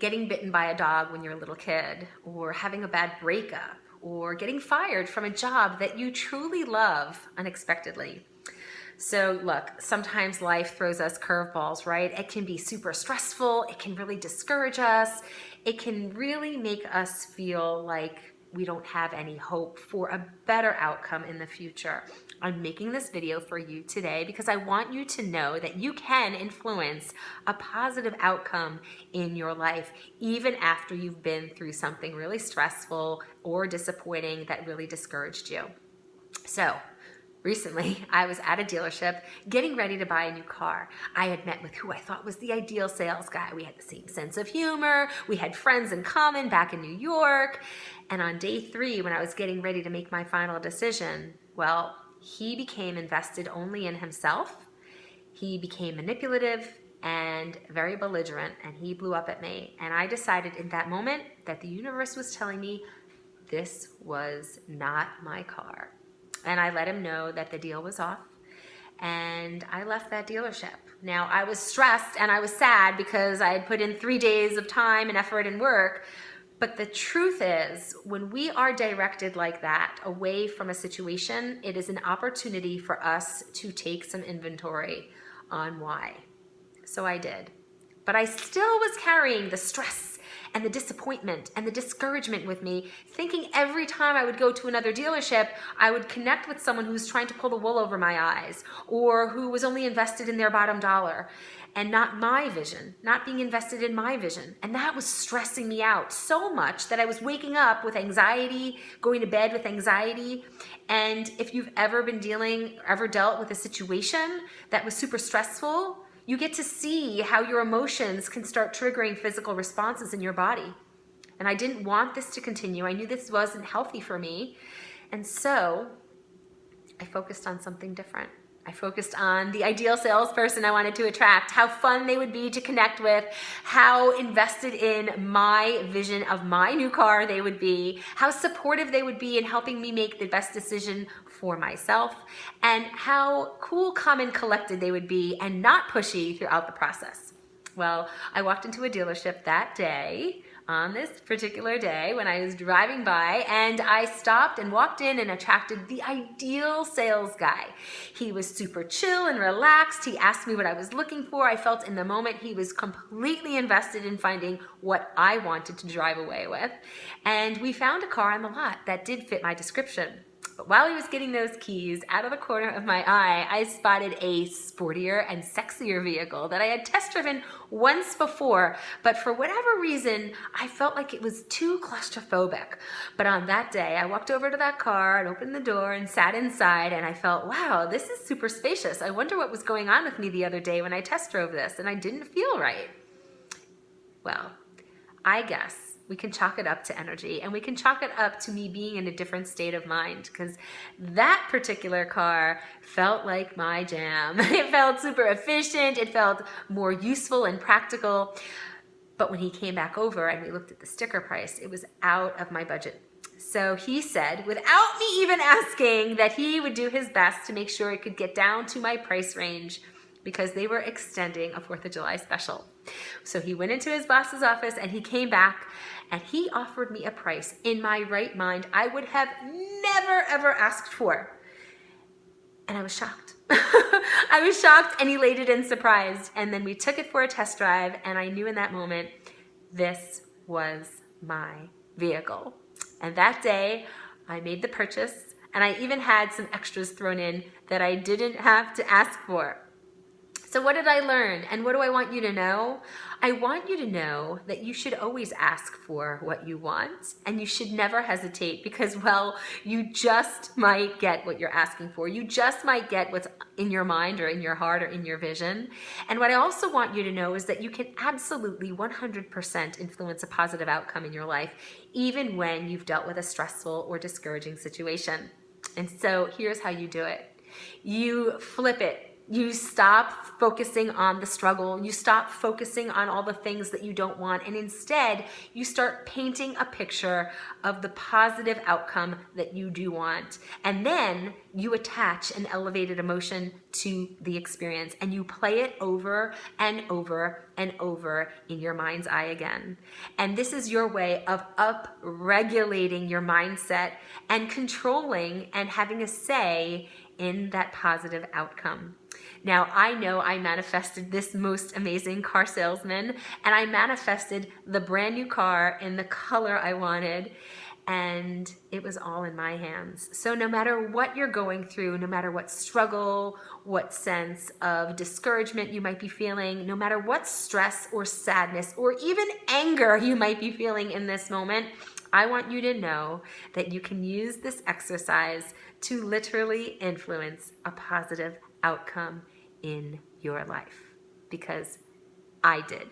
getting bitten by a dog when you're a little kid, or having a bad breakup, or getting fired from a job that you truly love unexpectedly. So look, sometimes life throws us curveballs, right? It can be super stressful. It can really discourage us. It can really make us feel like we don't have any hope for a better outcome in the future. I'm making this video for you today because I want you to know that you can influence a positive outcome in your life, even after you've been through something really stressful or disappointing that really discouraged you. So, recently, I was at a dealership getting ready to buy a new car. I had met with who I thought was the ideal sales guy. We had the same sense of humor. We had friends in common back in New York. And on day 3, when I was getting ready to make my final decision, well, he became invested only in himself. He became manipulative and very belligerent, and he blew up at me. And I decided in that moment that the universe was telling me this was not my car. And I let him know that the deal was off, and I left that dealership. Now, I was stressed and I was sad because I had put in 3 days of time and effort and work. But the truth is, when we are directed like that away from a situation, it is an opportunity for us to take some inventory on why. So I did. But I still was carrying the stress and the disappointment and the discouragement with me, thinking every time I would go to another dealership, I would connect with someone who was trying to pull the wool over my eyes, or who was only invested in their bottom dollar and not my vision, not being invested in my vision. And that was stressing me out so much that I was waking up with anxiety, going to bed with anxiety. And if you've ever dealt with a situation that was super stressful, you get to see how your emotions can start triggering physical responses in your body. And I didn't want this to continue. I knew this wasn't healthy for me. And so I focused on something different. I focused on the ideal salesperson I wanted to attract, how fun they would be to connect with, how invested in my vision of my new car they would be, how supportive they would be in helping me make the best decision for myself, and how cool, calm, and collected they would be and not pushy throughout the process. Well, I walked into a dealership that day, on this particular day when I was driving by, and I stopped and walked in and attracted the ideal sales guy. He was super chill and relaxed. He asked me what I was looking for. I felt in the moment he was completely invested in finding what I wanted to drive away with. And we found a car on the lot that did fit my description. But while he was getting those keys, out of the corner of my eye, I spotted a sportier and sexier vehicle that I had test driven once before, but for whatever reason, I felt like it was too claustrophobic. But on that day, I walked over to that car and opened the door and sat inside, and I felt, wow, this is super spacious. I wonder what was going on with me the other day when I test drove this, and I didn't feel right. Well, I guess we can chalk it up to energy, and we can chalk it up to me being in a different state of mind, because that particular car felt like my jam. It felt super efficient. It felt more useful and practical. But when he came back over and we looked at the sticker price, it was out of my budget. So he said, without me even asking, that he would do his best to make sure it could get down to my price range, because they were extending a 4th of July special. So he went into his boss's office and he came back and he offered me a price in my right mind I would have never, ever asked for. And I was shocked. I was shocked and elated and surprised. And then we took it for a test drive, and I knew in that moment, this was my vehicle. And that day, I made the purchase, and I even had some extras thrown in that I didn't have to ask for. So what did I learn, and what do I want you to know? I want you to know that you should always ask for what you want, and you should never hesitate, because, well, you just might get what you're asking for. You just might get what's in your mind or in your heart or in your vision. And what I also want you to know is that you can absolutely 100% influence a positive outcome in your life, even when you've dealt with a stressful or discouraging situation. And so here's how you do it. You flip it. You stop focusing on the struggle. You stop focusing on all the things that you don't want. And instead, you start painting a picture of the positive outcome that you do want. And then you attach an elevated emotion to the experience and you play it over and over and over in your mind's eye again. And this is your way of up-regulating your mindset and controlling and having a say in that positive outcome. Now, I know I manifested this most amazing car salesman, and I manifested the brand new car in the color I wanted, and it was all in my hands. So no matter what you're going through, no matter what struggle, what sense of discouragement you might be feeling, no matter what stress or sadness or even anger you might be feeling in this moment, I want you to know that you can use this exercise to literally influence a positive outcome in your life, because I did.